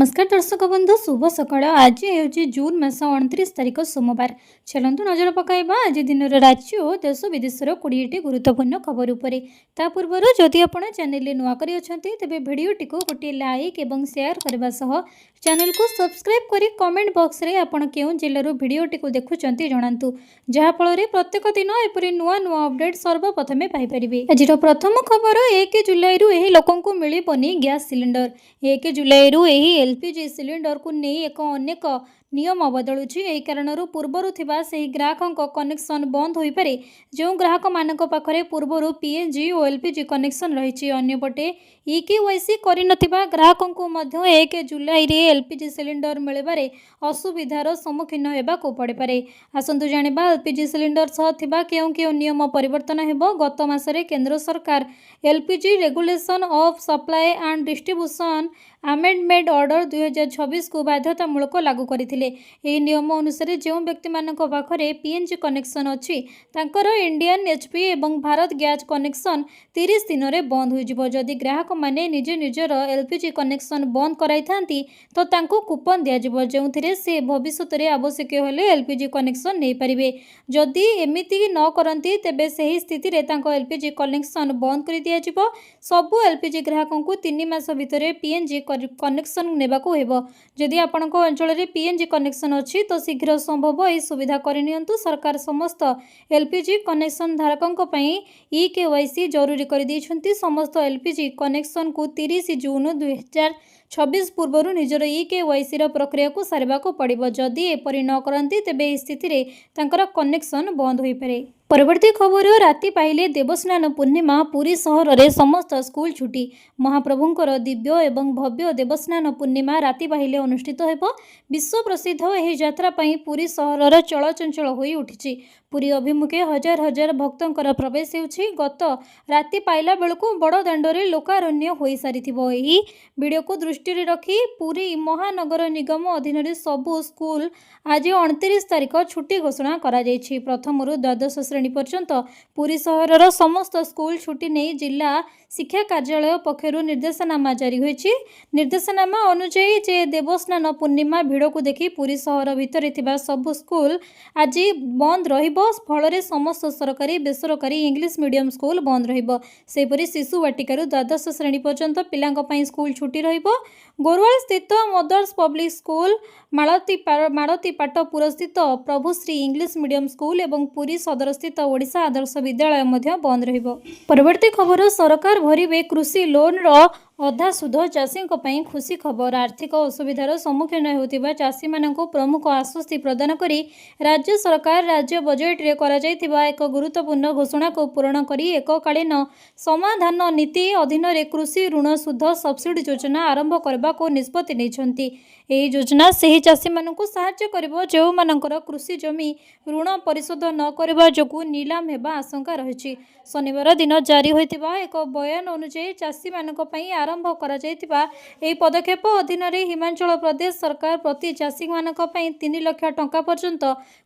नमस्कार दर्शक बंधु शुभ सकाळ। आज ହେଉଛି जून मास 29 तारिख सोमवार। चलନ୍ତୁ नजर पकाइबा आज दिन राज्य और देश विदेशर 20टी गुरुत्वपूर्ण खबर उपरे। ता पूर्व जदि आपण चैनल नुआ करी अछंती तेबे भिडियोटी को गोटे लाइक एवं शेयर करबा सह चैनल को सब्सक्राइब करी कमेंट बॉक्स रे आपण केउ जिल्लार भिडियोटी को देखुचंती जणांतु, जहा फल रे प्रत्येक दिन एपरि नुआ नुआ अपडेट सर्वप्रथमे पाई परिबे। आजिर प्रथम खबर 1 जुलाई रु एही लोकंकु मिलिबनी गैस सिलिंडर। 1 जुलाई रु एही एलपीजी सिलिंडर को नहीं एक अनेक नियम बदलुची। यही कारण पूर्वर थिबा सही ग्राहकों कनेक्शन बंद हो पारे। जो ग्राहक मानक पाखरे पूर्वर पीएनजी और एलपीजी कनेक्शन रही। अन्यपटे ईकेवाईसी करिनथिबा ग्राहकों को मध्य 1 जुलाई रे एलपीजी सिलिंडर मिलबारे असुविधार सम्मुखीन हेबाको पड़े पारे। आसंतु जानिबा एलपीजी सिलिंडर सह थिबा केउ केउ नियम परिवर्तन हेबो। गत मासरे केंद्र सरकार LPG regulation of supply and distribution amendment order 2026 को बाध्यतामूलक लागू करथिले। एही नियम अनुसार जो व्यक्ति मानक पाखरे पीएनजी कनेक्शन अछि तांकर इंडियन एचपी एवं भारत गैस कनेक्शन 30 दिन रे बंद हो जिवो। जदि ग्राहक माने निजे निजर एलपीजी कनेक्शन बंद कराई थांती तो तांको कूपन दिया जिवो, जेउथिरे से भविष्यत रे आवश्यक हेले एलपीजी कनेक्शन नै परिबे। जदि एमिति न करंती तेबे सही स्थिति रे तांको एलपीजी कनेक्शन बंद कर दिया जिवो। सबु एलपीजी ग्राहकों को 3 मास भितरे पीएनजी कनेक्शन नेबाको हेबो। जदि आपणको अंचल रे पीएनजी कनेक्शन अछि तो शीघ्र संभव एही सुविधा करिनियंतु। सरकार समस्त एलपीजी कनेक्शन धारकों पई ईकेवाईसी जरूरी कर दैछंती। समस्त एलपीजी कनेक्शन को 30 जून 2026 पूर्व निजर ईकेवाईसी प्रक्रिया को सारबा को पड़िबो। जदि एपरि न करंती तेबे स्थिति रे तांकर कनेक्शन बंद होई पारे। परवर्ती खबर राति पाइले देवस्नान पूर्णिमा पुरी सहर रे समस्त स्कूल छुट्टी। महाप्रभुंकर दिव्य एवं भव्य देवस्नान पूर्णिमा राति पाइले अनुष्ठित हेबो। विश्व प्रसिद्ध एही यात्रा पई पुरी सहर चलचंचल होई उठिछि। पुरी अभिमुखे हजार हजार भक्तंकर प्रवेश हेउछि। गत राति पाइला बेलकु बड़ दांडरे लोकारण्य होई सारिथिबो। एही वीडियो को दृष्टि रे रखी पुरी महानगर निगम अधीन रे सबु स्कूल आज 29 तारिख छुट्टी घोषणा करा जायछि। प्रथम रु द्वादश श्रेणी पर्यंत पुरी सहरर समस्त स्कूल छुट्टी नहीं जिला शिक्षा कार्यालय पक्षरु निर्देशनामा जारी होइछि। निर्देशनामा अनुसार जे देवस्नान पूर्णिमा भिड़ को देखि पुरी सहर भितर थिबा सब स्कूल आज बंद रहिबो। फल रे समस्त सरकारी बेसरकारी इंग्लिश मीडियम स्कूल बंद रहिबो। सेपरि शिशु वाटिकारु द्वादश श्रेणी पर्यंत पिलांक पई स्कूल छुट्टी रहिबो। गोरवाल स्थित मदर्स पब्लिक स्कूल, माड़ती पाटपुर स्थित प्रभुश्री इंग्लिश मीडियम स्कूल एवं पुरी सदर स्थित ओडिशा आदर्श विद्यालय मध्य बंद रहिबो। परवर्ती खबर सरकार भरिबे कृषि लोन रो अधा सुध चाषी खुशी खबर। आर्थिक असुविधार सम्मुखीन होतिबा चाषी मानक प्रमुख आश्वस्ति प्रदान करी राज्य सरकार राज्य बजेट रे करा जायतिबा एक गुरुत्वपूर्ण घोषणा को पूर्ण करी एककालीन समाधान नीति अधीन रे कृषि ऋण सुध सब्सिडी योजना आरंभ करबा को निष्पत्ति नैछंती। एही योजना सेही चाषी मानक सहायता करिबो जो मानकर कृषि जमी ऋण परिशोध न करबा जोगु नीलाम हेबा आशंका रहिछि। शनिवार दिन जारी होइतिबा एक बयान अनुसार चाषी मानक पई आरंभ करा जायतिबा एही पदक्षेप अधीन रे हिमाचल प्रदेश सरकार प्रति चाषी मानक पई 3 लाख टंका पर्यंत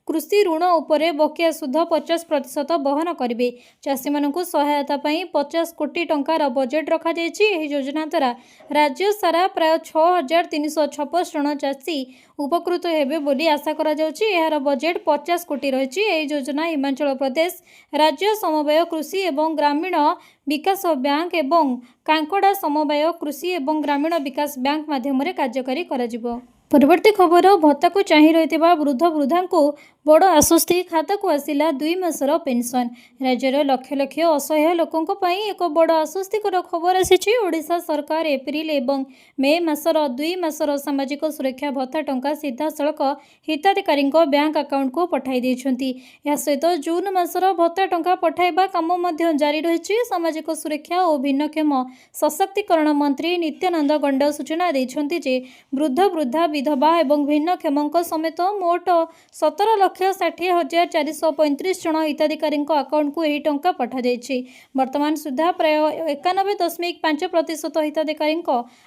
कृषि ऋण उपरे बकिया सुध 50% बहन करिवे। चाषी मानक सहायता पई 50 कोटी टंकार बजेट रखा जायछि। एही योजना द्वारा राज्य सारा प्राय 6356 जन चाषी उपकृत हेबे बोली आशा करा जाउछि। एहार बजेट 50 कोटी रहिछि। एही योजना हिमाचल प्रदेश राज्य समवाय कृषि एवं ग्रामीण विकास बैंक एवं कांकोड़ा समवाय कृषि एवं ग्रामीण विकास बैंक माध्यम कार्यकारी करा जिवो। परवर्ती खबर भत्ता को चाहि रहितिबा वृद्ध वृद्धा को बड़ आश्वस्ति खाता को आसिला 2 मासर पेंशन। राज्यर लक्ष लक्ष असहाय लोकों पई एक बड़ आश्वस्तिकर खबर आसिछि। ओडिशा सरकार एप्रिल एवं मे मासर 2 मासर सामाजिक सुरक्षा भत्ता टंका सीधा सड़क हिताधिकारी बैंक अकाउंट को पठाई दैछंती। या सहित जून मासर भत्ता टंका पठाइबा काम मध्य जारी रहिछि। सामाजिक सुरक्षा और भिन्नक्षम सशक्तिकरण मंत्री नित्यानंद गंड सूचना दैछंती जे वृद्ध वृद्धा विधवा और भिन्नक्षमों समेत मोट 17,60,435 जन हिताधिकारी अकाउंट को यह टंका पठाई। वर्तमान सुधा प्राय 91.5% हिताधिकारी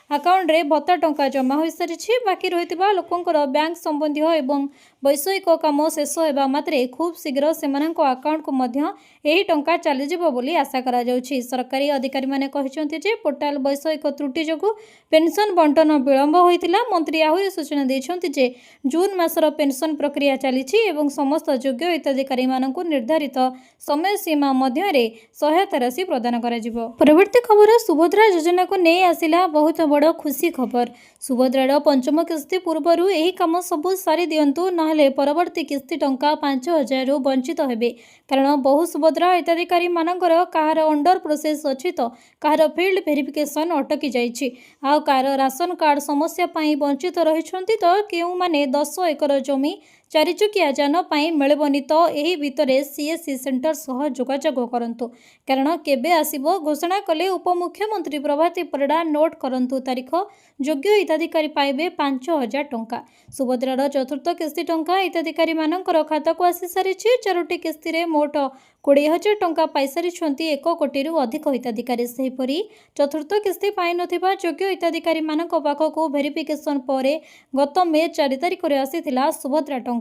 अकाउंट रे भत्ता टंका जमा हो सारी। बाकी रही लोकंर बैंक संबंधी और वैषयिक काम शेष होगा मात्रे खूब शीघ्र से अकाउंट को यही टंका चलीजिबो बोली आशा करा जाउछि। सरकारी अधिकारी माने कहिसंति जे पोर्टाल वैषयिक त्रुटि जोगु पेंशन बंटन विलंब होइतिला। मंत्री आहुरी सूचना दैछंति जे जून मासर पेंशन प्रक्रिया चलीछि एवं समस्त योग्य हिताधिकारी मानकु निर्धारित समय सीमा मध्य रे सहायता राशि प्रदान करा जिवो। परवर्ती खबर सुभद्रा योजना को नै आसिला बहुत बड़ खुशी खबर। सुभद्रार पंचम किस्ती पूर्वरु एही काम सबु सारी दियंतु नहले परवर्ती किस्ती टंका 5,000 रु वंचित हेबे। कारण बहु सुभद्रा हिताधिकारी मानकर कहार अंडर प्रोसेस अछि तो कहार फील्ड वेरिफिकेशन अटकी जाइछि आ कहार राशन कार्ड समस्या पाई वंचित रहिछंती तो केउ माने 10 एकर जमी 4 चकिया जान पाई मिलबनी तो एही भितरे सीएससी सेंटर सह जोगाजोग करंतु। कारण केबे आसीबो घोषणा कले उपमुख्यमंत्री प्रभाती परिडा नोट करंतु तारीख योग्य हिताधिकारी पाइबे 5,000 टंका। सुभद्रार चतुर्थ किस्ती टंका हिताधिकारी मानकर खाता को आसी सारिछि। 4टी किस्ती रे मोट 20,000 टंका पाई सारिछंती 1 कोटी अधिक हिताधिकारी। सेहिपरि चतुर्थ किस्ती पाई नथिबा योग्य हिताधिकारी मानक पाखको वेरिफिकेशन परे गत मे 4 तारिख रे आसीथिला सुभद्रा टंका।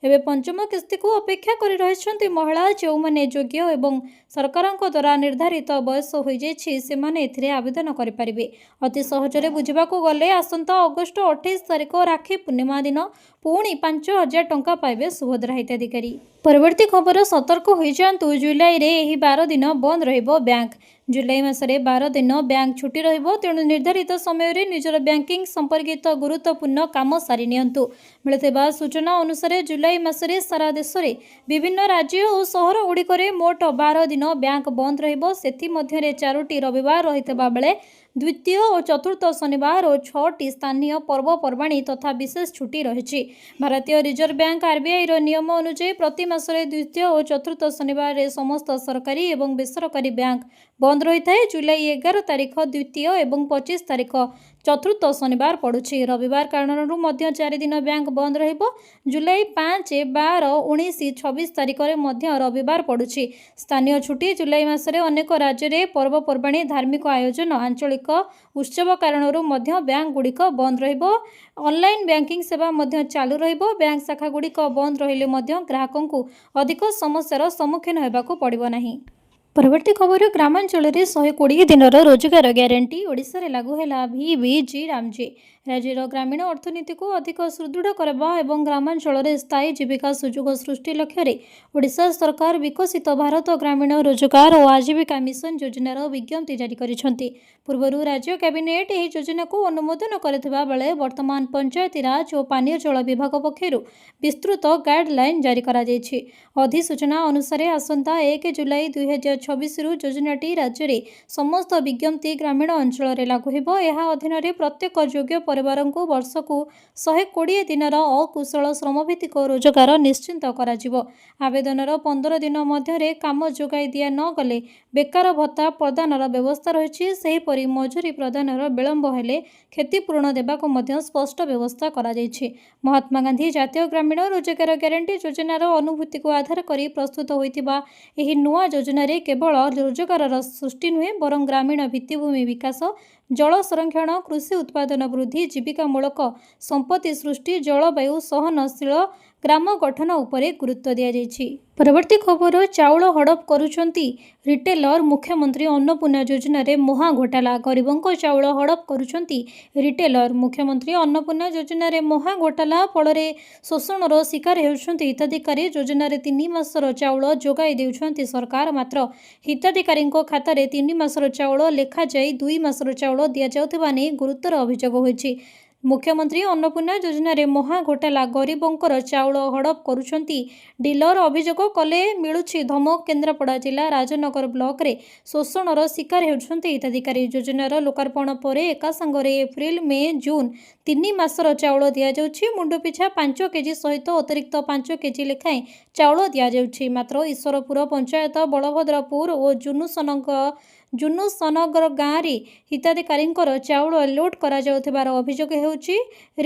एबे पंचम किस्ती को अपेक्षा करि रहिछंती महिला जो माने योग्य एवं सरकारक द्वारा निर्धारित बयस हो जाइछि सेमाने एथिरे आवेदन करि परिबे। अति सहजरे बुझिबाको गले आसंता अगस्ट 28 तारिख राखी पूर्णिमा दिन पुणी 5,000 टंका पाइबे सुभद्रा हिताधिकारी। परवर्ती खबर सतर्क हो जातु। जुलाई रे एही 12 दिन बंद रहिबो बैंक। जुलाई मासरे 12 दिन बैंक छुट्टी रहिबो तेणु निर्धारित समय रे निजर बैंकिंग संपर्कित गुरुत्वपूर्ण काम सारी नियंतु। मिलथिबा सूचना अनुसार जुलाई मासरे सारा देश रे विभिन्न राज्य और सहर गुड़िकरे मोट 12 दिन बैंक बंद रहिबो। सेथि मध्यरे 4टी रविवार रहितबा बेले द्वितीय और चतुर्थ शनिवार और 6टी स्थानीय पर्वपर्वाणी तथा विशेष छुट्टी रही। भारतीय रिजर्व बैंक आरबीआई रो नियम अनुसार प्रति मासरे द्वितीय और चतुर्थ शनिवार रे समस्त सरकारी और बेसरकारी बैंक बंद रही है। जुलाई 11 तारिख द्वितीय और 25 तारिख चतुर्थ शनिवार पड़ुछि। रविवार कारण 4 दिन बैंक बंद रहिबो। जुलाई 5, 12, 19, 26 तारिख रे रविवार पड़ुछि। स्थानीय छुट्टी जुलाई मासरे अनेक राज्य रे पर्वपर्वाणी धार्मिक आयोजन आंचलिक उत्सव कारण बैंक गुड़िक बंद रहिबो। ऑनलाइन बैंकिंग सेवा मध्य चालू रहिबो। बैंक शाखा गुड़िक बंद रहिले मध्य ग्राहकों को अधिक समस्यार सम्मुखीन हेबाकू पड़िबो नाही। परवर्ती खबर ग्रामांचल में 120 दिन रोजगार ग्यारंटी ओडिशा रे लागू है। VBG रामजी राज्यर ग्रामीण अर्थनीति को अधिक सुदृढ़ करबा एवं ग्रामांचल में स्थायी जीविका सुजोग सृष्टि लक्ष्य ओडिशा सरकार विकसित भारत ग्रामीण रोजगार और आजीविका मिशन योजनार विज्ञप्ति जारी करिसेंति। पूर्व राज्य कैबिनेट यह योजना को अनुमोदन करथिबा बेले वर्तमान पंचायती राज और पानीय जल विभाग पक्षरु विस्तृत गाइडलाइन जारी करा जायछि। अधिसूचना अनुसार आसंता 1 जुलाई 2026 रु योजनाटी राज्य में समस्त विज्ञप्ति ग्रामीण अंचल में लागू हेबो। एहा अधीन रे प्रत्येक योग्य परिवार को वर्ष को 120 दिन अकुशल श्रमभित्तिक रोजगार निश्चिंत करा जिवो। आवेदनर 15 दिन मध्य काम जोगाई दिया न गले बेकार भत्ता प्रदानर व्यवस्था रही। सेहीपरि मजूरी प्रदानर विलंब हेले क्षतिपूरण देबाक मध्य स्पष्ट व्यवस्था करा जायछि। महात्मा गांधी जातीय ग्रामीण रोजगार ग्यारंटी योजनार अनुभूति को आधार करी प्रस्तुत होइतिबा एही नुआ योजना रे केवल रोजगार सृष्टि नुहे बरं ग्रामीण भित्तिभूमि विकास, जल संरक्षण, कृषि उत्पादन वृद्धि, जीविकामूलक संपत्ति सृष्टि, जलवायु सहनशील ग्राम गठन उपरे गुरुत्व दिया जायछि। परवर्ती खबर चाउल हड़प करुछंती रिटेलर। मुख्यमंत्री अन्नपूर्णा योजना रे महा घोटाला। गरीबों चाउल हड़प करुछंती रिटेलर। मुख्यमंत्री अन्नपूर्णा योजना रे महा घोटाला फल शोषणर शिकार होउछंती हिताधिकारी। योजना रे 3 मासर चाउल जोगाई देउछंती सरकार, मात्र हिताधिकारी खाता रे 3 मासर चाउल लेखा जाई 2 मासर चाउल दिया जाउथिबा नै गुरुतर अभियोग होइछि। मुख्यमंत्री अन्नपूर्णा योजना रे महा घोटाला। गरीबों चाउल हड़प करुछंती डीलर। अभियोग कले मिलुछि धमक। केन्द्रापड़ा जिला राजनगर ब्लॉक रे शोषणर शिकार होउछंती हिताधिकारी। योजनार लोकार्पण पर एका संगरे एप्रिल, मे, जून 3 मासर चाउल दिया जाउछि। मुंडु पिछा 5 केजी सहित अतिरिक्त 5 केजी लेखाएं चाउल दिया जाउछि। मात्र ईश्वरपुर पंचायत, बलभद्रपुर और जुनुसनक ଜୁନୁ ସନଗର ଗାଁରେ ହିତାଧିକାରୀଙ୍କର ଚାଉଳ ଲୁଟ୍ କରାଯାଉଥିବାର ଅଭିଯୋଗ ହେଉଛି।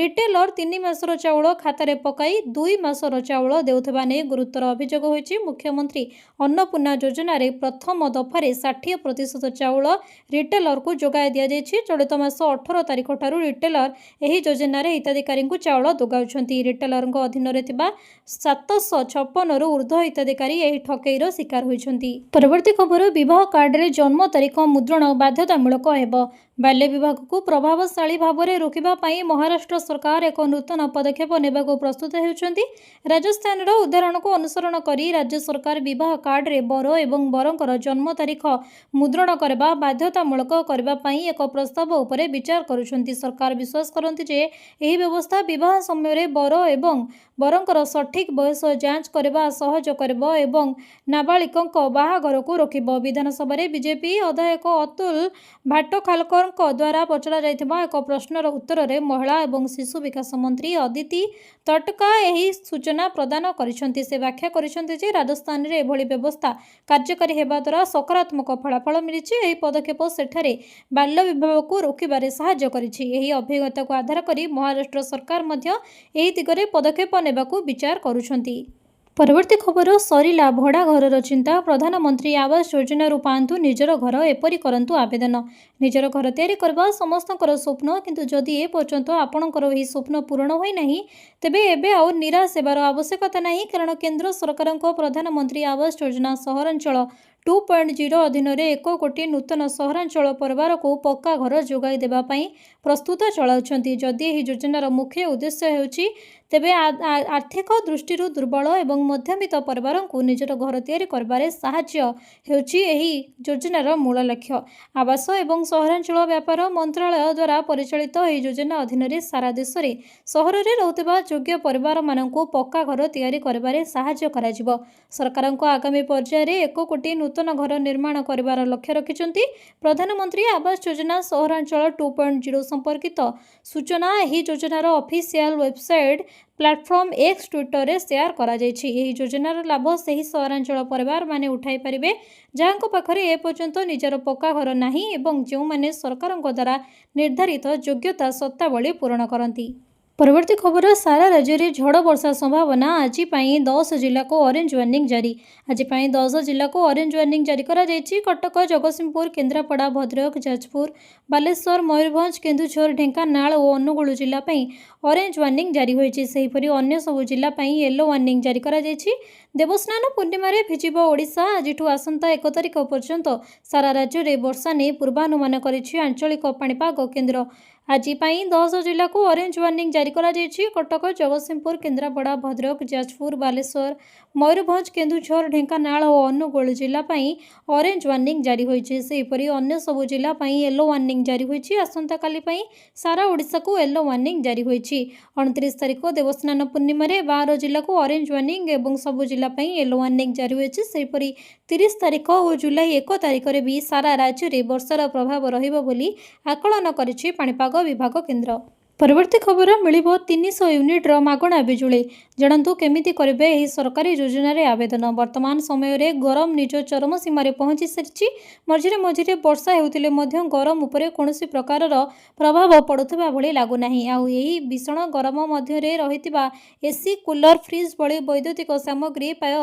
ରିଟେଲର 3 ମାସର ଚାଉଳ ଖାତାରେ ପକାଇ 2 ମାସର ଚାଉଳ ଦେଉଥିବା ନେଇ ଗୁରୁତର ଅଭିଯୋଗ ହୋଇଛି। ମୁଖ୍ୟମନ୍ତ୍ରୀ ଅନ୍ନପୂର୍ଣ୍ଣା ଯୋଜନାରେ ପ୍ରଥମ ଦଫାରେ 60% ଚାଉଳ ରିଟେଲରକୁ ଯୋଗାଇ ଦିଆଯାଇଛି। ଚଳିତ ମାସ 18 ତାରିଖଠାରୁ ରିଟେଲର ଏହି ଯୋଜନାରେ ହିତାଧିକାରୀଙ୍କୁ ଚାଉଳ ଯୋଗାଉଛନ୍ତି। ରିଟେଲରଙ୍କ ଅଧୀନରେ ଥିବା 756ରୁ ଉର୍ଦ୍ଧ୍ୱ ହିତାଧିକାରୀ ଏହି ଠକେଇର ଶିକାର ହୋଇଛନ୍ତି। ପରବର୍ତ୍ତୀ ଖବର, ବିବାହ କାର୍ଡରେ ଜନ୍ମ ତାରିଖ ମୁଦ୍ରଣ ବାଧ୍ୟତାମୂଳକ ହେବ। ବାଲ୍ୟ ବିବାହକୁ ପ୍ରଭାବଶାଳୀ ଭାବରେ ରୋକିବା ପାଇଁ ମହାରାଷ୍ଟ୍ର ସରକାର ଏକ ନୂତନ ପଦକ୍ଷେପ ନେବାକୁ ପ୍ରସ୍ତୁତ ହେଉଛନ୍ତି। ରାଜସ୍ଥାନର ଉଦାହରଣକୁ ଅନୁସରଣ କରି ରାଜ୍ୟ ସରକାର ବିବାହ କାର୍ଡରେ ବର ଏବଂ ବରଙ୍କର ଜନ୍ମ ତାରିଖ ମୁଦ୍ରଣ କରିବା ବାଧ୍ୟତାମୂଳକ କରିବା ପାଇଁ ଏକ ପ୍ରସ୍ତାବ ଉପରେ ବିଚାର କରୁଛନ୍ତି। ସରକାର ବିଶ୍ୱାସ କରନ୍ତି ଯେ ଏହି ବ୍ୟବସ୍ଥା ବିବାହ ସମୟରେ ବର ଏବଂ ବରଙ୍କର ସଠିକ୍ ବୟସ ଯାଞ୍ଚ କରିବା ସହଜ କରିବ ଏବଂ ନାବାଳିକଙ୍କ ବାହାଘରକୁ ରୋକିବ। ବିଧାନସଭାରେ ବିଜେପି ଅଧାୟକ ଅତୁଲ ଭାଟଖାଲକରଙ୍କ ଦ୍ୱାରା ପଚରାଯାଇଥିବା ଏକ ପ୍ରଶ୍ନର ଉତ୍ତରରେ ମହିଳା ଏବଂ ଶିଶୁ ବିକାଶ ମନ୍ତ୍ରୀ ଅଦିତି ତଟକା ଏହି ସୂଚନା ପ୍ରଦାନ କରିଛନ୍ତି। ସେ ବ୍ୟାଖ୍ୟା କରିଛନ୍ତି ଯେ ରାଜସ୍ଥାନରେ ଏଭଳି ବ୍ୟବସ୍ଥା କାର୍ଯ୍ୟକାରୀ ହେବା ଦ୍ୱାରା ସକାରାତ୍ମକ ଫଳାଫଳ ମିଳିଛି। ଏହି ପଦକ୍ଷେପ ସେଠାରେ ବାଲ୍ୟ ବିବାହକୁ ରୋକିବାରେ ସାହାଯ୍ୟ କରିଛି। ଏହି ଅଭିଜ୍ଞତାକୁ ଆଧାର କରି ମହାରାଷ୍ଟ୍ର ସରକାର ମଧ୍ୟ ଏହି ଦିଗରେ ପଦକ୍ଷେପ ନେବାକୁ ବିଚାର କରୁଛନ୍ତି। ପରବର୍ତ୍ତୀ ଖବର, ସରିଲା ଭଡ଼ା ଘରର ଚିନ୍ତା। ପ୍ରଧାନମନ୍ତ୍ରୀ ଆବାସ ଯୋଜନାରୁ ପାଆନ୍ତୁ ନିଜର ଘର, ଏପରି କରନ୍ତୁ ଆବେଦନ। ନିଜର ଘର ତିଆରି କରିବା ସମସ୍ତଙ୍କର ସ୍ୱପ୍ନ, କିନ୍ତୁ ଯଦି ଏ ପର୍ଯ୍ୟନ୍ତ ଆପଣଙ୍କର ଏହି ସ୍ୱପ୍ନ ପୂରଣ ହୋଇନାହିଁ, ତେବେ ଏବେ ଆଉ ନିରାଶ ହେବାର ଆବଶ୍ୟକତା ନାହିଁ, କାରଣ କେନ୍ଦ୍ର ସରକାରଙ୍କ ପ୍ରଧାନମନ୍ତ୍ରୀ ଆବାସ ଯୋଜନା ସହରାଞ୍ଚଳ 2.0 ଅଧୀନରେ 1 କୋଟି ନୂତନ ସହରାଞ୍ଚଳ ପରିବାରକୁ ପକ୍କା ଘର ଯୋଗାଇ ଦେବା ପାଇଁ ପ୍ରସ୍ତୁତ ଚଳାଉଛନ୍ତି। ଯଦି ଏହି ଯୋଜନାର ମୁଖ୍ୟ ଉଦ୍ଦେଶ୍ୟ ହେଉଛି ତେବେ ଆର୍ଥିକ ଦୃଷ୍ଟିରୁ ଦୁର୍ବଳ ଏବଂ ମଧ୍ୟବିତ୍ତ ପରିବାରଙ୍କୁ ନିଜର ଘର ତିଆରି କରିବାରେ ସାହାଯ୍ୟ ହେଉଛି ଏହି ଯୋଜନାର ମୂଳ ଲକ୍ଷ୍ୟ। ଆବାସ ଏବଂ ସହରାଞ୍ଚଳ ବ୍ୟାପାର ମନ୍ତ୍ରଣାଳୟ ଦ୍ୱାରା ପରିଚାଳିତ ଏହି ଯୋଜନା ଅଧୀନରେ ସାରା ଦେଶରେ ସହରରେ ରହୁଥିବା ଯୋଗ୍ୟ ପରିବାରମାନଙ୍କୁ ପକ୍କା ଘର ତିଆରି କରିବାରେ ସାହାଯ୍ୟ କରାଯିବ। ସରକାରଙ୍କ ଆଗାମୀ ପର୍ଯ୍ୟାୟରେ 1 କୋଟି ନୂତନ ଘର ନିର୍ମାଣ କରିବାର ଲକ୍ଷ୍ୟ ରଖିଛନ୍ତି। ପ୍ରଧାନମନ୍ତ୍ରୀ ଆବାସ ଯୋଜନା ସହରାଞ୍ଚଳ 2.0 ସମ୍ପର୍କିତ ସୂଚନା ଏହି ଯୋଜନାର ଅଫିସିଆଲ ୱେବସାଇଟ୍ ପ୍ଲାଟଫର୍ମ ଏକ୍ସ ଟ୍ୱିଟରରେ ସେୟାର କରାଯାଇଛି। ଏହି ଯୋଜନାର ଲାଭ ସେହି ସହରାଞ୍ଚଳ ପରିବାରମାନେ ଉଠାଇ ପାରିବେ ଯାହାଙ୍କ ପାଖରେ ଏପର୍ଯ୍ୟନ୍ତ ନିଜର ପକ୍କା ଘର ନାହିଁ ଏବଂ ଯେଉଁମାନେ ସରକାରଙ୍କ ଦ୍ୱାରା ନିର୍ଦ୍ଧାରିତ ଯୋଗ୍ୟତା ସର୍ତ୍ତାବଳୀ ପୂରଣ କରନ୍ତି। ପରବର୍ତ୍ତୀ ଖବର, ସାରା ରାଜ୍ୟରେ ଝଡ଼ ବର୍ଷା ସମ୍ଭାବନା। ଆଜି ପାଇଁ 10 ଜିଲ୍ଲାକୁ ଅରେଞ୍ଜ ୱାର୍ଣ୍ଣିଂ ଜାରି। ଆଜି ପାଇଁ 10 ଜିଲ୍ଲାକୁ ଅରେଞ୍ଜ ୱାର୍ଣ୍ଣିଂ ଜାରି କରାଯାଇଛି। କଟକ, ଜଗତସିଂହପୁର, କେନ୍ଦ୍ରାପଡ଼ା, ଭଦ୍ରକ, ଯାଜପୁର, ବାଲେଶ୍ୱର, ମୟୂରଭଞ୍ଜ, କେନ୍ଦୁଝର, ଢେଙ୍କାନାଳ ଓ ଅନୁଗୁଳ ଜିଲ୍ଲା ପାଇଁ ଅରେଞ୍ଜ ୱାର୍ଣ୍ଣିଂ ଜାରି ହୋଇଛି। ସେହିପରି ଅନ୍ୟ ସବୁ ଜିଲ୍ଲା ପାଇଁ ୟେଲୋ ୱାର୍ଣ୍ଣିଂ ଜାରି କରାଯାଇଛି। ଦେବସ୍ନାନ ପୂର୍ଣ୍ଣିମାରେ ଭିଜିବ ଓଡ଼ିଶା। ଆଜିଠୁ ଆସନ୍ତା 1 ତାରିଖ ପର୍ଯ୍ୟନ୍ତ ସାରା ରାଜ୍ୟରେ ବର୍ଷା ନେଇ ପୂର୍ବାନୁମାନ କରିଛି ଆଞ୍ଚଳିକ ପାଣିପାଗ କେନ୍ଦ୍ର। ଆଜି ପାଇଁ 10 ଜିଲ୍ଲାକୁ ଅରେଞ୍ଜ ୱାର୍ଣ୍ଣିଂ ଜାରି କରାଯାଇଛି। କଟକ, ଜଗତସିଂହପୁର, କେନ୍ଦ୍ରାପଡ଼ା, ଭଦ୍ରକ, ଯାଜପୁର, ବାଲେଶ୍ୱର, ମୟୂରଭଞ୍ଜ, କେନ୍ଦୁଝର, ଢେଙ୍କାନାଳ ଓ ଅନୁଗୁଳ ଜିଲ୍ଲା ପାଇଁ ଅରେଞ୍ଜ ୱାର୍ଣ୍ଣିଂ ଜାରି ହୋଇଛି। ସେହିପରି ଅନ୍ୟ ସବୁ ଜିଲ୍ଲା ପାଇଁ ୟେଲୋ ୱାର୍ଣ୍ଣିଂ ଜାରି ହୋଇଛି। ଆସନ୍ତାକାଲି ପାଇଁ ସାରା ଓଡ଼ିଶାକୁ ୟେଲୋ ୱାର୍ଣ୍ଣିଂ ଜାରି ହୋଇଛି। 29 ତାରିଖ ଦେବସ୍ନାନ ପୂର୍ଣ୍ଣିମାରେ 12 ଜିଲ୍ଲାକୁ ଅରେଞ୍ଜ ୱାର୍ଣ୍ଣିଂ ଏବଂ ସବୁ ଜିଲ୍ଲା ପାଇଁ ୟେଲୋ ୱାର୍ଣ୍ଣିଂ ଜାରି ହୋଇଛି। ସେହିପରି 30 ତାରିଖ ଓ ଜୁଲାଇ 1 ତାରିଖରେ ବି ସାରା ରାଜ୍ୟରେ ବର୍ଷାର ପ୍ରଭାବ ରହିବ ବୋଲି ଆକଳନ କରିଛି ପାଣିପାଗ ବିଭାଗ କେନ୍ଦ୍ର। ପରବର୍ତ୍ତୀ ଖବର, ମିଳିବ 300 ୟୁନିଟ୍ର ମାଗଣା ବିଜୁଳି। ଜାଣନ୍ତୁ କେମିତି କରିବେ ଏହି ସରକାରୀ ଯୋଜନାରେ ଆବେଦନ। ବର୍ତ୍ତମାନ ସମୟରେ ଗରମ ନିଜ ଚରମ ସୀମାରେ ପହଞ୍ଚି ସାରିଛି। ମଝିରେ ମଝିରେ ବର୍ଷା ହେଉଥିଲେ ମଧ୍ୟ ଗରମ ଉପରେ କୌଣସି ପ୍ରକାରର ପ୍ରଭାବ ପଡ଼ୁଥିବା ଭଳି ଲାଗୁନାହିଁ। ଆଉ ଏହି ଭୀଷଣ ଗରମ ମଧ୍ୟରେ ରହିଥିବା ଏସି, କୁଲର, ଫ୍ରିଜ୍ ଭଳି ବୈଦ୍ୟୁତିକ ସାମଗ୍ରୀ ପ୍ରାୟ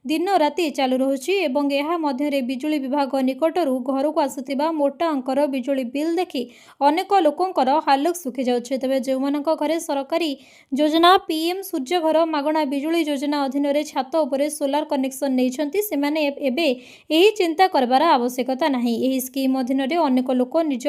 ଦିନ ରାତି ଚାଲୁ ରହୁଛି ଏବଂ ଏହା ମଧ୍ୟରେ ବିଜୁଳି ବିଭାଗ ନିକଟରୁ ଘରକୁ ଆସୁଥିବା ମୋଟା ଅଙ୍କର ବିଜୁଳି ବିଲ୍ ଦେଖି ଅନେକ ଲୋକଙ୍କର ହାଲୁକ ଶୁଖିଯାଉଛି। ତେବେ ଯେଉଁମାନଙ୍କ ଘରେ ସରକାରୀ ଯୋଜନା PM ସୂର୍ଯ୍ୟଘର ମାଗଣା ବିଜୁଳି ଯୋଜନା ଅଧୀନରେ ଛାତ ଉପରେ ସୋଲାର କନେକ୍ସନ ନେଇଛନ୍ତି, ସେମାନେ ଏବେ ଏହି ଚିନ୍ତା କରିବାର ଆବଶ୍ୟକତା ନାହିଁ। ଏହି ସ୍କିମ୍ ଅଧୀନରେ ଅନେକ ଲୋକ ନିଜ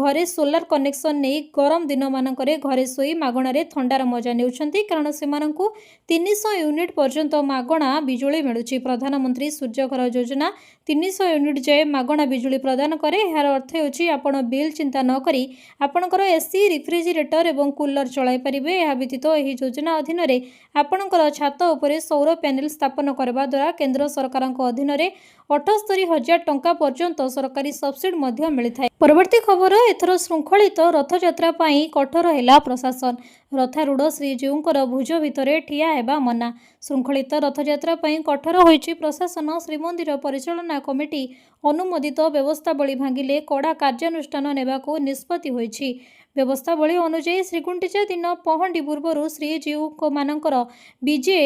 ଘରେ ସୋଲାର କନେକ୍ସନ ନେଇ ଗରମ ଦିନମାନଙ୍କରେ ଘରେ ଶୋଇ ମାଗଣାରେ ଥଣ୍ଡାର ମଜା ନେଉଛନ୍ତି, କାରଣ ସେମାନଙ୍କୁ 300 ୟୁନିଟ୍ ପର୍ଯ୍ୟନ୍ତ ମାଗଣା ବିଜୁଳି ମିଳୁଛି। ପ୍ରଧାନମନ୍ତ୍ରୀ ସୂର୍ଯ୍ୟଘର ଯୋଜନା 300 ୟୁନିଟ୍ ଯାଏ ମାଗଣା ବିଜୁଳି ପ୍ରଦାନ କରେ। ଏହାର ଅର୍ଥ ହେଉଛି ଆପଣ ବିଲ୍ ଚିନ୍ତା ନ କରି ଆପଣଙ୍କର ଏସି, ରେଫ୍ରିଜରେଟର ଏବଂ କୁଲର ଚଳାଇ ପାରିବେ। ଏହା ବ୍ୟତୀତ ଏହି ଯୋଜନା ଅଧୀନରେ ଆପଣଙ୍କର ଛାତ ଉପରେ ସୌର ପ୍ୟାନେଲ ସ୍ଥାପନ କରିବା ଦ୍ୱାରା କେନ୍ଦ୍ର ସରକାରଙ୍କ ଅଧୀନରେ 78,000 ଟଙ୍କା ପର୍ଯ୍ୟନ୍ତ ସରକାରୀ ସବସିଡି ମଧ୍ୟ ମିଳିଥାଏ। ପରବର୍ତ୍ତୀ ଖବର, ଏଥର ଶୃଙ୍ଖଳିତ ରଥଯାତ୍ରା ପାଇଁ କଠୋର ହେଲା ପ୍ରଶାସନ। ରଥାରୂଢ଼ ଶ୍ରୀଜୀଉଙ୍କର ଭୁଜ ଭିତରେ ଠିଆ ହେବା ମନା। ଶୃଙ୍ଖଳିତ ରଥଯାତ୍ରା ପାଇଁ କଠୋର ହୋଇଛି ପ୍ରଶାସନ। ଶ୍ରୀମନ୍ଦିର ପରିଚାଳନା ପରିଚାଳନା କମିଟି ଅନୁମୋଦିତ ବ୍ୟବସ୍ଥାବଳୀ ଭାଙ୍ଗିଲେ କଡ଼ା କାର୍ଯ୍ୟାନୁଷ୍ଠାନ ନେବାକୁ ନିଷ୍ପତ୍ତି ହୋଇଛି। ବ୍ୟବସ୍ଥାବଳୀ ଅନୁଯାୟୀ ଶ୍ରୀଗୁଣ୍ଡିଚା ଦିନ ପହଣ୍ଡି ପୂର୍ବରୁ ଶ୍ରୀଜୀଉମାନଙ୍କର ବିଜେ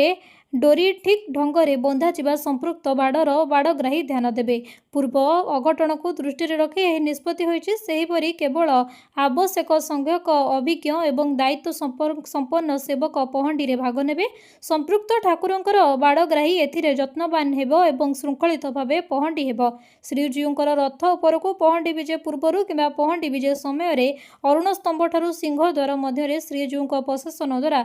ଡୋରି ଠିକ୍ ଢଙ୍ଗରେ ବନ୍ଧାଯିବା ସମ୍ପୃକ୍ତ ବାଡ଼ର ବାଡ଼ଗ୍ରାହୀ ଧ୍ୟାନ ଦେବେ। ପୂର୍ବ ଅଘଟଣକୁ ଦୃଷ୍ଟିରେ ରଖି ଏହି ନିଷ୍ପତ୍ତି ହୋଇଛି। ସେହିପରି କେବଳ ଆବଶ୍ୟକ ସଂଖ୍ୟକ ଅଭିଜ୍ଞ ଏବଂ ଦାୟିତ୍ୱ ସମ୍ପନ୍ନ ସେବକ ପହଣ୍ଡିରେ ଭାଗ ନେବେ। ସମ୍ପୃକ୍ତ ଠାକୁରଙ୍କର ବାଡ଼ଗ୍ରାହୀ ଏଥିରେ ଯତ୍ନବାନ ହେବ ଏବଂ ଶୃଙ୍ଖଳିତ ଭାବେ ପହଣ୍ଡି ହେବ। ଶ୍ରୀଜୀଉଙ୍କର ରଥ ଉପରକୁ ପହଣ୍ଡି ବିଜେ ପୂର୍ବରୁ କିମ୍ବା ପହଣ୍ଡି ବିଜେ ସମୟରେ ଅରୁଣ ସ୍ତମ୍ଭଠାରୁ ସିଂହଦ୍ୱାର ମଧ୍ୟରେ ଶ୍ରୀଜୀଉଙ୍କ ପ୍ରଶାସନ ଦ୍ୱାରା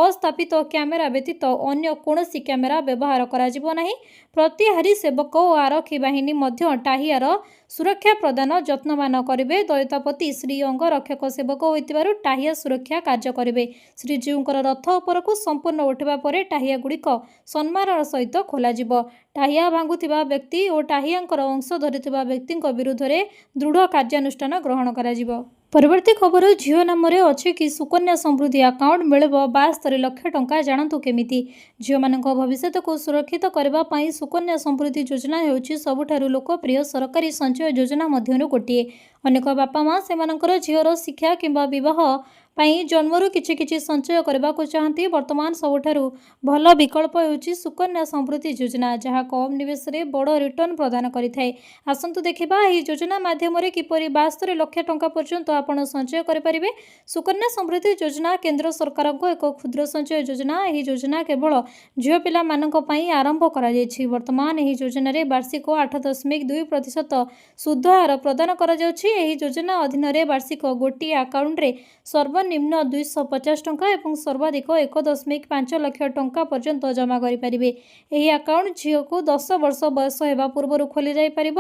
ଅସ୍ଥାପିତ କ୍ୟାମେରା ବ୍ୟତୀତ ଅନ୍ୟ କୌଣସି କ୍ୟାମେରା ବ୍ୟବହାର କରାଯିବ ନାହିଁ। ପ୍ରତିହାରୀ ସେବକ ଓ ଆରକ୍ଷୀ ବାହିନୀ ମଧ୍ୟ ଟାହିଆର ସୁରକ୍ଷା ପ୍ରଦାନ ଯତ୍ନବାନ କରିବେ। ଦଇତାପତି ଶ୍ରୀ ଅଙ୍ଗରକ୍ଷକ ସେବକ ହୋଇଥିବାରୁ ଟାହିଆ ସୁରକ୍ଷା କାର୍ଯ୍ୟ କରିବେ। ଶ୍ରୀଜୀଉଙ୍କର ରଥ ଉପରକୁ ସମ୍ପୂର୍ଣ୍ଣ ଉଠିବା ପରେ ଟାହିଆଗୁଡ଼ିକ ସମ୍ମାନର ସହିତ ଖୋଲାଯିବ। ଟାହିଆ ଭାଙ୍ଗୁଥିବା ବ୍ୟକ୍ତି ଓ ଟାହିଆଙ୍କର ଅଂଶ ଧରିଥିବା ବ୍ୟକ୍ତିଙ୍କ ବିରୁଦ୍ଧରେ ଦୃଢ଼ କାର୍ଯ୍ୟାନୁଷ୍ଠାନ ଗ୍ରହଣ କରାଯିବ। ପରବର୍ତ୍ତୀ ଖବର, ଝିଅ ନାମରେ ଅଛି କି ସୁକନ୍ୟା ସମୃଦ୍ଧି ଆକାଉଣ୍ଟ, ମିଳିବ 72 ଲକ୍ଷ ଟଙ୍କା। ଜାଣନ୍ତୁ କେମିତି। ଝିଅମାନଙ୍କ ଭବିଷ୍ୟତକୁ ସୁରକ୍ଷିତ କରିବା ପାଇଁ ସୁକନ୍ୟା ସମୃଦ୍ଧି ଯୋଜନା ହେଉଛି ସବୁଠାରୁ ଲୋକପ୍ରିୟ ସରକାରୀ ସଞ୍ଚୟ ଯୋଜନା ମଧ୍ୟରୁ ଗୋଟିଏ। ଅନେକ ବାପା ମା ସେମାନଙ୍କର ଝିଅର ଶିକ୍ଷା କିମ୍ବା ବିବାହ ପାଇଁ ଜନ୍ମରୁ କିଛି କିଛି ସଞ୍ଚୟ କରିବାକୁ ଚାହାନ୍ତି। ବର୍ତ୍ତମାନ ସବୁଠାରୁ ଭଲ ବିକଳ୍ପ ହେଉଛି ସୁକନ୍ୟା ସମୃଦ୍ଧି ଯୋଜନା, ଯାହା କମ୍ ନିବେଶରେ ବଡ଼ ରିଟର୍ଣ୍ଣ ପ୍ରଦାନ କରିଥାଏ। ଆସନ୍ତୁ ଦେଖିବା ଏହି ଯୋଜନା ମାଧ୍ୟମରେ କିପରି 72 ଲକ୍ଷ ଟଙ୍କା ପର୍ଯ୍ୟନ୍ତ ଆପଣ ସଞ୍ଚୟ କରିପାରିବେ। ସୁକନ୍ୟା ସମୃଦ୍ଧି ଯୋଜନା କେନ୍ଦ୍ର ସରକାରଙ୍କ ଏକ କ୍ଷୁଦ୍ର ସଞ୍ଚୟ ଯୋଜନା। ଏହି ଯୋଜନା କେବଳ ଝିଅ ପିଲାମାନଙ୍କ ପାଇଁ ଆରମ୍ଭ କରାଯାଇଛି। ବର୍ତ୍ତମାନ ଏହି ଯୋଜନାରେ ବାର୍ଷିକ 8.2% ସୁଧ ହାର ପ୍ରଦାନ କରାଯାଉଛି। ଏହି ଯୋଜନା ଅଧୀନରେ ବାର୍ଷିକ ଗୋଟିଏ ଆକାଉଣ୍ଟରେ ସର୍ବନିମ୍ନ 250 ଟଙ୍କା ଏବଂ ସର୍ବାଧିକ 1.5 ଲକ୍ଷ ଟଙ୍କା ପର୍ଯ୍ୟନ୍ତ ଜମା କରିପାରିବେ। ଏହି ଆକାଉଣ୍ଟ ଝିଅକୁ 10 ବର୍ଷ ବୟସ ହେବା ପୂର୍ବରୁ ଖୋଲିଯାଇପାରିବ।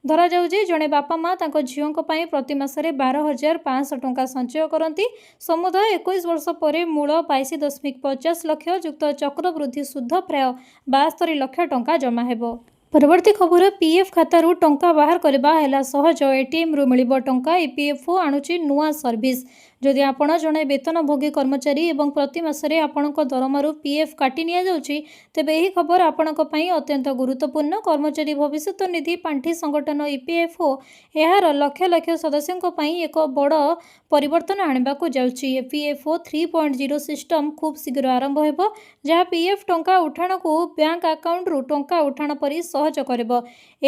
ଧରାଯାଉ ଯେ ଜଣେ ବାପା ମା ତାଙ୍କ ଝିଅଙ୍କ ପାଇଁ ପ୍ରତି ମାସରେ 12,500 ଟଙ୍କା ସଞ୍ଚୟ କରନ୍ତି। ସମୁଦାୟ 21 ବର୍ଷ ପରେ ମୂଳ 22.50 ଲକ୍ଷ ଯୁକ୍ତ ଚକ୍ରବୃଦ୍ଧି ସୁଧ ପ୍ରାୟ 72 ଲକ୍ଷ ଟଙ୍କା ଜମା ହେବ। ପରବର୍ତ୍ତୀ ଖବର, ପିଏଫ୍ ଖାତାରୁ ଟଙ୍କା ବାହାର କରିବା ହେଲା ସହଜ। ଏଟିଏମ୍ରୁ ମିଳିବ ଟଙ୍କା। ଇପିଏଫ୍ଓ ଆଣୁଛି ନୂଆ ସର୍ଭିସ୍। ଯଦି ଆପଣ ଜଣେ ବେତନଭୋଗୀ କର୍ମଚାରୀ ଏବଂ ପ୍ରତି ମାସରେ ଆପଣଙ୍କ ଦରମାରୁ ପିଏଫ୍ କାଟି ନିଆଯାଉଛି, ତେବେ ଏହି ଖବର ଆପଣଙ୍କ ପାଇଁ ଅତ୍ୟନ୍ତ ଗୁରୁତ୍ୱପୂର୍ଣ୍ଣ। କର୍ମଚାରୀ ଭବିଷ୍ୟତ ନିଧି ପାଣ୍ଠି ସଂଗଠନ ଇପିଏଫ୍ଓ ଏହାର ଲକ୍ଷ ଲକ୍ଷ ସଦସ୍ୟଙ୍କ ପାଇଁ ଏକ ବଡ଼ ପରିବର୍ତ୍ତନ ଆଣିବାକୁ ଯାଉଛି। ଇପିଏଫ୍ଓ 3.0 ସିଷ୍ଟମ ଖୁବ୍ ଶୀଘ୍ର ଆରମ୍ଭ ହେବ, ଯାହା ପିଏଫ୍ ଟଙ୍କା ଉଠାଣକୁ ବ୍ୟାଙ୍କ ଆକାଉଣ୍ଟରୁ ଟଙ୍କା ଉଠାଣ ପରି ସହଜ କରିବ।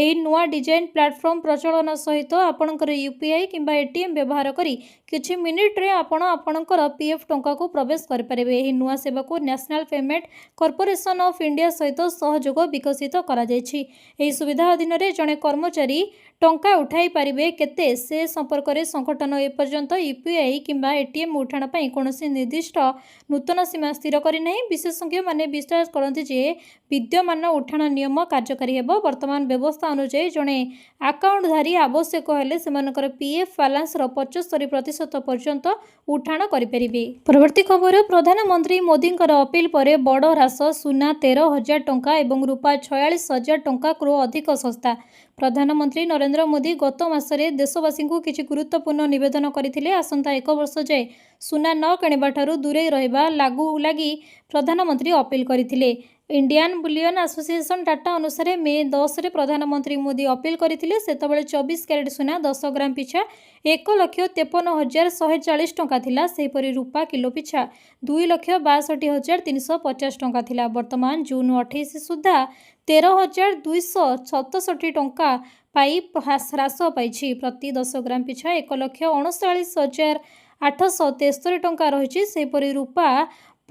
ଏହି ନୂଆ ଡିଜାଇନ ପ୍ଲାଟଫର୍ମ ପ୍ରଚଳନ ସହିତ ଆପଣଙ୍କର ୟୁପିଆଇ କିମ୍ବା ଏଟିଏମ୍ ବ୍ୟବହାର କରି କିଛି ମିନିଟରେ ଆପଣ ଆପଣଙ୍କର ପିଏଫ୍ ଟଙ୍କାକୁ ପ୍ରବେଶ କରିପାରିବେ। ଏହି ନୂଆ ସେବାକୁ national payment corporation of India ସହିତ ସହଯୋଗ ବିକଶିତ କରାଯାଇଛି। ଏହି ସୁବିଧା ଅଧୀନରେ ଜଣେ କର୍ମଚାରୀ ଟଙ୍କା ଉଠାଇ ପାରିବେ କେତେ ସେ ସମ୍ପର୍କରେ ସଂଗଠନ ଏପର୍ଯ୍ୟନ୍ତ ୟୁପିଆଇ କିମ୍ବା ଏଟିଏମ୍ ଉଠାଣ ପାଇଁ କୌଣସି ନିର୍ଦ୍ଦିଷ୍ଟ ନୂତନ ସୀମା ସ୍ଥିର କରିନାହିଁ। ବିଶେଷଜ୍ଞମାନେ ବିଶ୍ୱାସ କରନ୍ତି ଯେ ବିଦ୍ୟମାନ ଉଠାଣ ନିୟମ କାର୍ଯ୍ୟକାରୀ ହେବ। ବର୍ତ୍ତମାନ ବ୍ୟବସ୍ଥା ଅନୁଯାୟୀ ଜଣେ ଆକାଉଣ୍ଟଧାରୀ ଆବଶ୍ୟକ ହେଲେ ସେମାନଙ୍କର ପିଏଫ୍ ବାଲାନ୍ସର 75% ପର୍ଯ୍ୟନ୍ତ ଉଠାଣ କରିପାରିବେ। ପରବର୍ତ୍ତୀ ଖବର, ପ୍ରଧାନମନ୍ତ୍ରୀ ମୋଦିଙ୍କର ଅପିଲ ପରେ ବଡ଼ ହ୍ରାସ। ସୁନା 13,000 ଟଙ୍କା ଏବଂ ରୂପା 46,000 ଟଙ୍କାରୁ ଅଧିକ ଶସ୍ତା। ପ୍ରଧାନମନ୍ତ୍ରୀ ନରେନ୍ଦ୍ର ମୋଦି ଗତ ମାସରେ ଦେଶବାସୀଙ୍କୁ କିଛି ଗୁରୁତ୍ୱପୂର୍ଣ୍ଣ ନିବେଦନ କରିଥିଲେ। ଆସନ୍ତା 1 ବର୍ଷ ଯାଏ ସୁନା ନ କିଣିବାଠାରୁ ଦୂରେଇ ରହିବା ଲାଗି ପ୍ରଧାନମନ୍ତ୍ରୀ ଅପିଲ କରିଥିଲେ। ଇଣ୍ଡିଆନ୍ ବୁଲିୟନ ଆସୋସିଏସନ ଡାଟା ଅନୁସାରେ ମେ 10ରେ ପ୍ରଧାନମନ୍ତ୍ରୀ ମୋଦି ଅପିଲ କରିଥିଲେ। ସେତେବେଳେ 24 କ୍ୟାରେଟ ସୁନା 10 ଗ୍ରାମ ପିଛା 1,53,140 ଟଙ୍କା ଥିଲା। ସେହିପରି ରୂପା କିଲୋ ପିଛା 2,62,350 ଟଙ୍କା ଥିଲା। ବର୍ତ୍ତମାନ ଜୁନ 28 ସୁଦ୍ଧା 13,267 ଟଙ୍କା ପାଇ ହ୍ରାସ ପାଇଛି। ପ୍ରତି 10 ଗ୍ରାମ ପିଛା 1,39,873 ଟଙ୍କା ରହିଛି। ସେହିପରି ରୂପା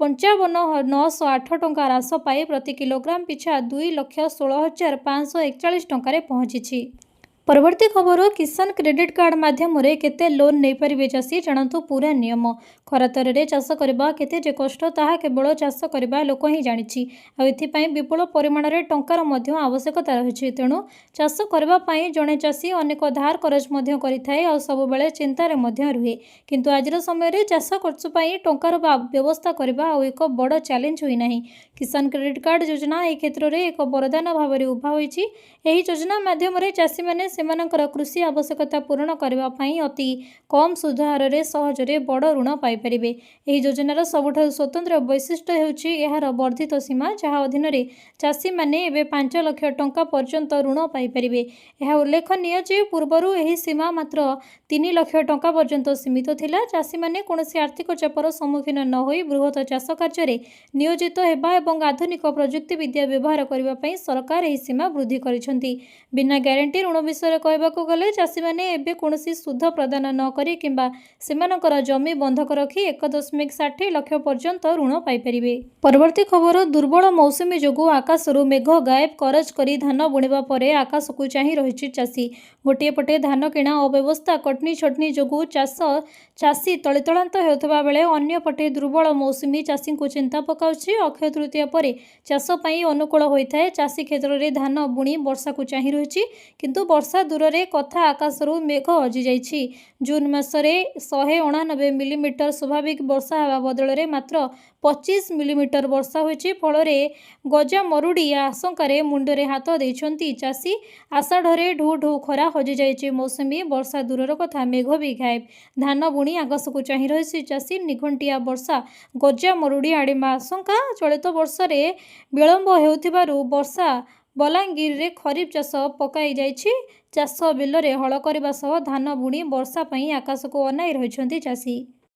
55,908 ଟଙ୍କା ହ୍ରାସ ପାଇ ପ୍ରତି କିଲୋଗ୍ରାମ ପିଛା 2,16,541 ଟଙ୍କାରେ ପହଞ୍ଚିଛି। ପରବର୍ତ୍ତୀ ଖବର, କିଷାନ କ୍ରେଡିଟ୍ କାର୍ଡ ମାଧ୍ୟମରେ କେତେ ଲୋନ୍ ନେଇପାରିବେ ଚାଷୀ। ଜାଣନ୍ତୁ ପୂରା ନିୟମ। ଖରାତରରେ ଚାଷ କରିବା କେତେ ଯେ କଷ୍ଟ ତାହା କେବଳ ଚାଷ କରିବା ଲୋକ ହିଁ ଜାଣିଛି। ଆଉ ଏଥିପାଇଁ ବିପୁଳ ପରିମାଣରେ ଟଙ୍କାର ମଧ୍ୟ ଆବଶ୍ୟକତା ରହିଛି। ତେଣୁ ଚାଷ କରିବା ପାଇଁ ଜଣେ ଚାଷୀ ଅନେକ ଧାର କରଜ ମଧ୍ୟ କରିଥାଏ ଆଉ ସବୁବେଳେ ଚିନ୍ତାରେ ମଧ୍ୟ ରୁହେ। କିନ୍ତୁ ଆଜିର ସମୟରେ ଚାଷ ଖର୍ଚ୍ଚ ପାଇଁ ଟଙ୍କାର ବ୍ୟବସ୍ଥା କରିବା ଆଉ ଏକ ବଡ଼ ଚ୍ୟାଲେଞ୍ଜ ହୋଇନାହିଁ। କିଷାନ କ୍ରେଡିଟ୍ କାର୍ଡ ଯୋଜନା ଏହି କ୍ଷେତ୍ରରେ ଏକ ବରଦାନ ଭାବରେ ଉଭା ହୋଇଛି। ଏହି ଯୋଜନା ମାଧ୍ୟମରେ ଚାଷୀମାନେ ସେମାନଙ୍କର କୃଷି ଆବଶ୍ୟକତା ପୂରଣ କରିବା ପାଇଁ ଅତି କମ୍ ସୁଧ ହାରରେ ସହଜରେ ବଡ଼ ଋଣ ପାଇପାରିବେ। ପାଇପାରିବେ। ଏହି ଯୋଜନାର ସବୁଠାରୁ ସ୍ୱତନ୍ତ୍ର ବୈଶିଷ୍ଟ୍ୟ ହେଉଛି ଏହାର ବର୍ଦ୍ଧିତ ସୀମା, ଯାହା ଅଧୀନରେ ଚାଷୀମାନେ ଏବେ 5 ଲକ୍ଷ ଟଙ୍କା ପର୍ଯ୍ୟନ୍ତ ଋଣ ପାଇପାରିବେ। ଏହା ଉଲ୍ଲେଖନୀୟ ଯେ ପୂର୍ବରୁ ଏହି ସୀମା ମାତ୍ର 3 ଲକ୍ଷ ଟଙ୍କା ପର୍ଯ୍ୟନ୍ତ ସୀମିତ ଥିଲା। ଚାଷୀମାନେ କୌଣସି ଆର୍ଥିକ ଚାପର ସମ୍ମୁଖୀନ ନ ହୋଇ ବୃହତ ଚାଷ କାର୍ଯ୍ୟରେ ନିୟୋଜିତ ହେବା ଏବଂ ଆଧୁନିକ ପ୍ରଯୁକ୍ତିବିଦ୍ୟା ବ୍ୟବହାର କରିବା ପାଇଁ ସରକାର ଏହି ସୀମା ବୃଦ୍ଧି କରିଛନ୍ତି। ବିନା ଗ୍ୟାରେଣ୍ଟି ଋଣ ବିଷୟରେ କହିବାକୁ ଗଲେ ଚାଷୀମାନେ ଏବେ କୌଣସି ସୁଧ ପ୍ରଦାନ ନ କରି କିମ୍ବା ସେମାନଙ୍କର ଜମି ବନ୍ଧକ ରଖି 1.60 ଲକ୍ଷ ପର୍ଯ୍ୟନ୍ତ ଋଣ ପାଇପାରିବେ। ପରବର୍ତ୍ତୀ ଖବର, ଦୁର୍ବଳ ମୌସୁମୀ ଯୋଗୁଁ ଆକାଶରୁ ମେଘ ଗାଏବ କରଜ କରି ଧାନ ବୁଣିବା ପରେ ଆକାଶକୁ ଚାହିଁ ରହିଛି ଚାଷୀ। ଗୋଟିଏ ପଟେ ଧାନ କିଣା ଅବ୍ୟବସ୍ଥା, କଟନୀ ଛଟନୀ ଯୋଗୁଁ ଚାଷୀ ତଳିତଳାନ୍ତ ହେଉଥିବା ବେଳେ ଅନ୍ୟପଟେ ଦୁର୍ବଳ ମୌସୁମୀ ଚାଷୀଙ୍କୁ ଚିନ୍ତା ପକାଉଛି। ଅକ୍ଷୟ ତୃତୀୟା ପରେ ଚାଷ ପାଇଁ ଅନୁକୂଳ ହୋଇଥାଏ। ଚାଷୀ କ୍ଷେତ୍ରରେ ଧାନ ବୁଣି ବର୍ଷାକୁ ଚାହିଁ ରହିଛି, କିନ୍ତୁ ବର୍ଷା ଦୂରରେ କଥା, ଆକାଶରୁ ମେଘ ହଜିଯାଇଛି। ଜୁନ୍ ମାସରେ 199 ମିଲିମିଟର ସ୍ୱାଭାବିକ ବର୍ଷା ହେବା ବଦଳରେ ମାତ୍ର 25 ମିଲିମିଟର ବର୍ଷା ହୋଇଛି। ଫଳରେ ଗଜାମରୁଡ଼ି ଆଶଙ୍କାରେ ମୁଣ୍ଡରେ ହାତ ଦେଇଛନ୍ତି ଚାଷୀ। ଆଷାଢ଼ରେ ଢୁ ଢୁ ଖରା ହଜିଯାଇଛି ମୌସୁମୀ, ବର୍ଷା ଦୂରର କଥା ମେଘ ବି ଗାଏବ। ଧାନ ବୁଣି ଆକାଶକୁ ଚାହିଁ ରହିଛି ଚାଷୀ। ନିଘଣ୍ଟିଆ ବର୍ଷା, ଗଜାମରୁଡ଼ି ଆଡ଼ିମା ଆଶଙ୍କା। ଚଳିତ ବର୍ଷରେ ବିଳମ୍ବ ହେଉଥିବାରୁ ବର୍ଷା ବଲାଙ୍ଗୀରରେ ଖରିଫ ଚାଷ ପକାଇ ଯାଇଛି। ଚାଷ ବିଲରେ ହଳ କରିବା ସହ ଧାନ ବୁଣି ବର୍ଷା ପାଇଁ ଆକାଶକୁ ଅନାଇ ରହିଛନ୍ତି ଚାଷୀ।